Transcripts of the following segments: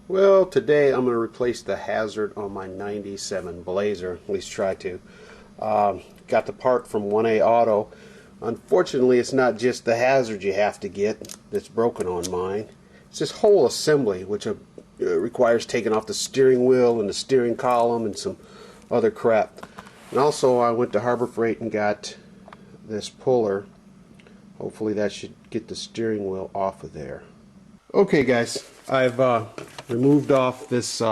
Well, today I'm going to replace the hazard on my 97 Blazer, at least try to. Got the part from 1A Auto. Unfortunately, it's not just the hazard you have to get that's broken on mine. It's this whole assembly, which requires taking off the steering wheel and the steering column and some other crap. And also I went to Harbor Freight and got this puller. Hopefully that should get the steering wheel off of there. Okay guys, I've removed off this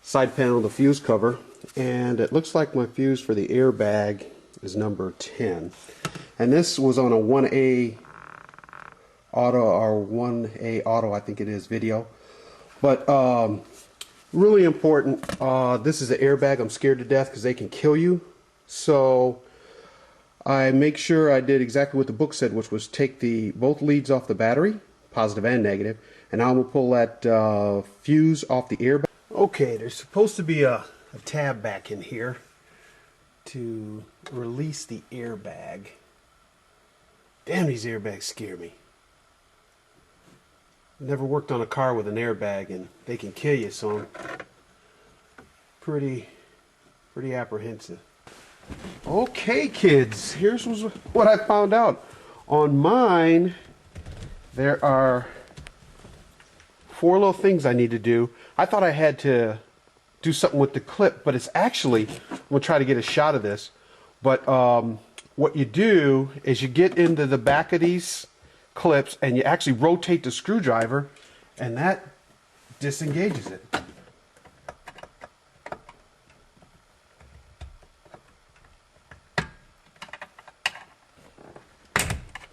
side panel, the fuse cover, and it looks like my fuse for the airbag is number 10. And this was on a 1A Auto, or 1A Auto I think it is, video. But really important, this is an airbag. I'm scared to death because they can kill you. So I make sure I did exactly what the book said, which was take both leads off the battery, positive and negative, and I'm going to pull that fuse off the airbag. Okay, there's supposed to be a tab back in here to release the airbag. Damn, these airbags scare me. Never worked on a car with an airbag, and they can kill you, so I'm pretty apprehensive. Okay, kids, here's what I found out. On mine, there are 4 little things I need to do. I thought I had to do something with the clip, but it's actually, I'm going to try to get a shot of this, but what you do is you get into the back of these clips and you actually rotate the screwdriver, and that disengages it.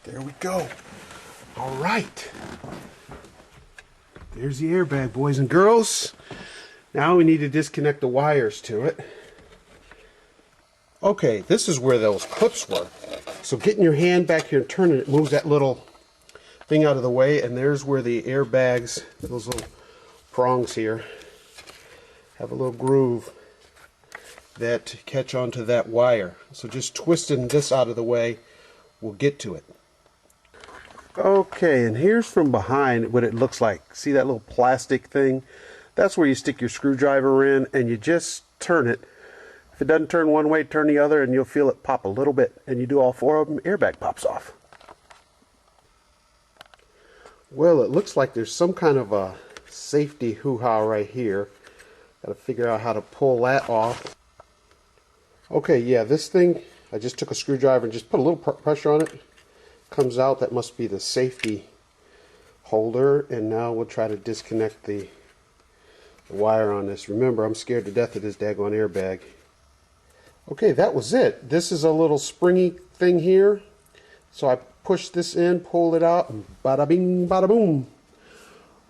There we go. All right. There's the airbag, boys and girls. Now we need to disconnect the wires to it. Okay, this is where those clips were. So getting your hand back here and turning it moves that little thing out of the way, and there's where the airbags, those little prongs here, have a little groove that catch onto that wire. So just twisting this out of the way will get to it. Okay, and here's from behind what it looks like. See that little plastic thing? That's where you stick your screwdriver in, and you just turn it. If it doesn't turn one way, turn the other, and you'll feel it pop a little bit. And you do all 4 of them, airbag pops off. Well, it looks like there's some kind of a safety hoo-ha right here. Got to figure out how to pull that off. Okay, yeah, this thing, I just took a screwdriver and just put a little pressure on it. Comes out, that must be the safety holder, and now we'll try to disconnect the wire on this. Remember, I'm scared to death of this daggone airbag. Okay, that was it. This is a little springy thing here, so I pushed this in, pulled it out, and bada bing, bada boom.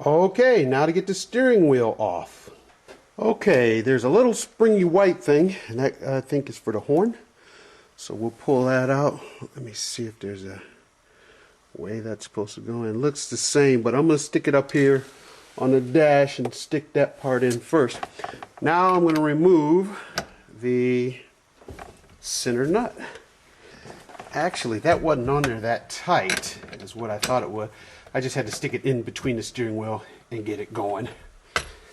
Okay, now to get the steering wheel off. Okay, there's a little springy white thing, and that I think is for the horn. So we'll pull that out. Let me see if there's a way that's supposed to go in. It looks the same, but I'm going to stick it up here on the dash and stick that part in first. Now I'm going to remove the center nut. Actually, that wasn't on there that tight, is what I thought it would. I just had to stick it in between the steering wheel and get it going.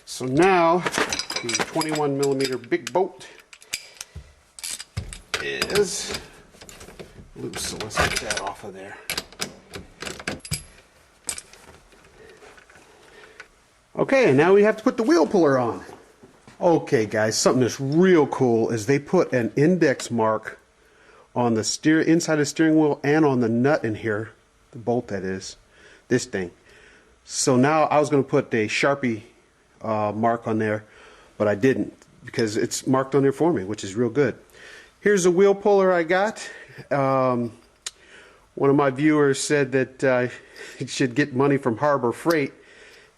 So now the 21mm big bolt is loose, so let's get that off of there. Okay, and now we have to put the wheel puller on. Okay guys, something that's real cool is they put an index mark on the inside of the steering wheel and on the nut in here, the bolt that is, this thing. So now I was going to put a Sharpie mark on there, but I didn't because it's marked on there for me, which is real good. Here's the wheel puller I got. One of my viewers said that it should get money from Harbor Freight.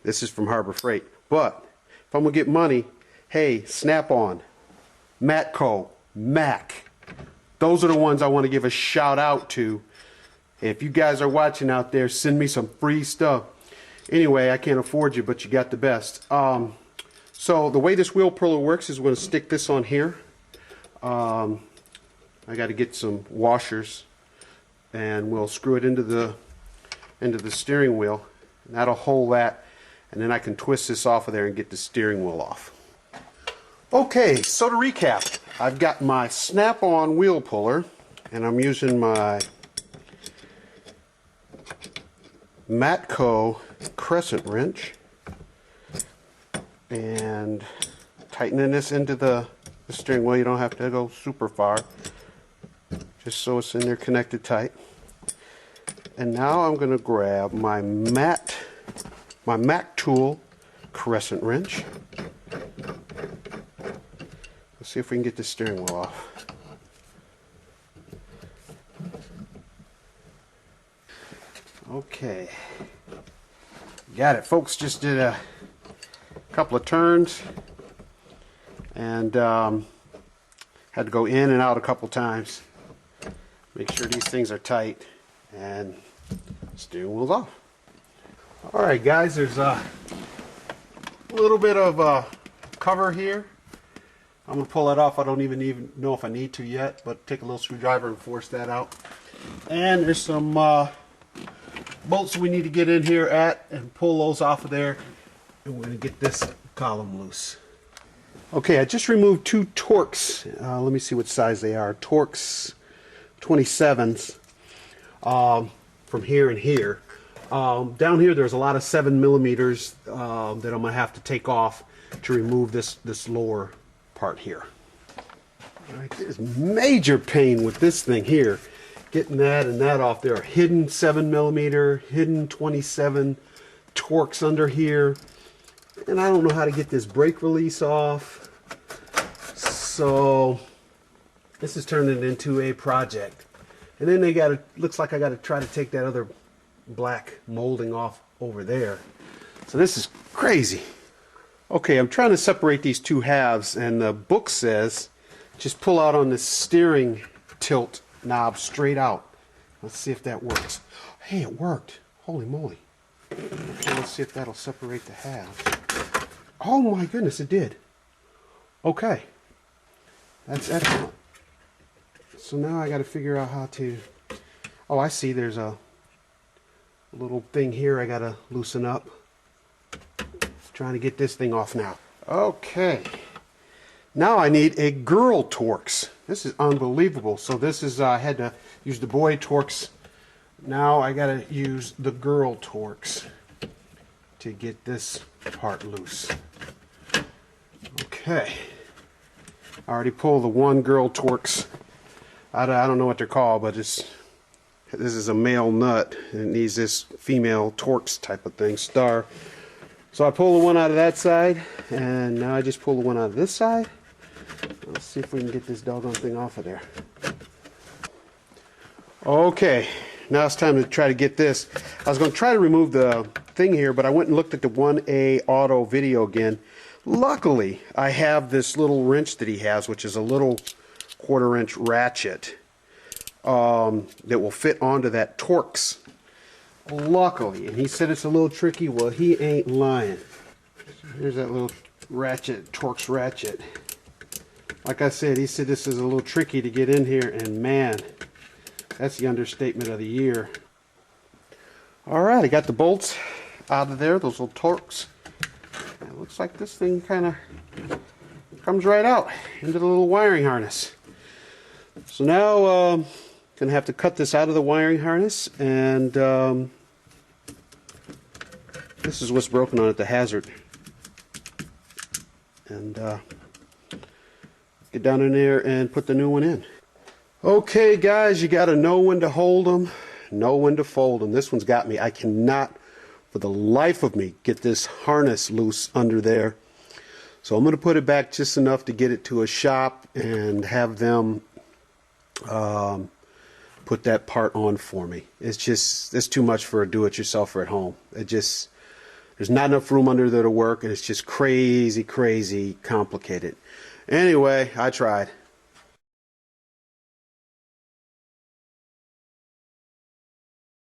This is from Harbor Freight. But if I'm going to get money, hey, Snap-on, Matco, Mac. Those are the ones I want to give a shout out to. If you guys are watching out there, send me some free stuff. Anyway, I can't afford you, but you got the best. So the way this wheel puller works is we're going to stick this on here. I got to get some washers, and we'll screw it into the steering wheel. And that'll hold that. and then I can twist this off of there and get the steering wheel off. Okay, so to recap, I've got my snap-on wheel puller, and I'm using my Matco crescent wrench and tightening this into the steering wheel. You don't have to go super far, just so it's in there connected tight. And now I'm going to grab my Mac tool crescent wrench. Let's see if we can get the steering wheel off. Okay, got it, folks. Just did a couple of turns and had to go in and out a couple times. Make sure these things are tight, and steering wheel's off. Alright guys, there's a little bit of cover here. I'm going to pull that off. I don't even know if I need to yet, but take a little screwdriver and force that out. And there's some bolts we need to get in here and pull those off of there, and we're going to get this column loose. Okay, I just removed two Torx. Let me see what size they are. Torx 27s from here and here. Down here there's a lot of 7mm that I'm going to have to take off to remove this lower part here. All right, there's major pain with this thing here. Getting that and that off. There are hidden 7mm, hidden 27 Torx under here. And I don't know how to get this brake release off. So this is turning into a project. And then looks like I got to try to take that other black molding off over there. So this is crazy. Okay, I'm trying to separate these two halves, and the book says just pull out on the steering tilt knob straight out. Let's see if that works. Hey, it worked. Holy moly. Okay, let's see if that'll separate the halves. Oh my goodness, it did. Okay. That's excellent. So now I got to figure out how to... Oh, I see. There's a little thing here I got to loosen up. Trying to get this thing off now. Okay. Now I need a girl Torx. This is unbelievable. So this is, I had to use the boy Torx. Now I got to use the girl Torx to get this part loose. Okay. I already pulled the one girl Torx. I don't know what they're called, but this is a male nut, and it needs this female Torx type of thing, star. So I pull the one out of that side, and now I just pull the one out of this side. Let's see if we can get this doggone thing off of there. Okay, now it's time to try to get this. I was going to try to remove the thing here, but I went and looked at the 1A Auto video again. Luckily, I have this little wrench that he has, which is a little 1/4-inch ratchet that will fit onto that Torx. Luckily, and he said it's a little tricky. Well, he ain't lying. Here's that little ratchet, Torx ratchet. Like I said, he said this is a little tricky to get in here, and man, that's the understatement of the year. Alright, I got the bolts out of there, those little Torx. It looks like this thing kind of comes right out into the little wiring harness. So now, gonna have to cut this out of the wiring harness, and this is what's broken on it, the hazard. And get down in there and put the new one in. Okay guys, you gotta know when to hold them, know when to fold them. This one's got me. I cannot for the life of me get this harness loose under there. So I'm gonna put it back just enough to get it to a shop and have them put that part on for me. It's too much for a do-it-yourselfer at home. There's not enough room under there to work, and it's just crazy complicated. Anyway, I tried.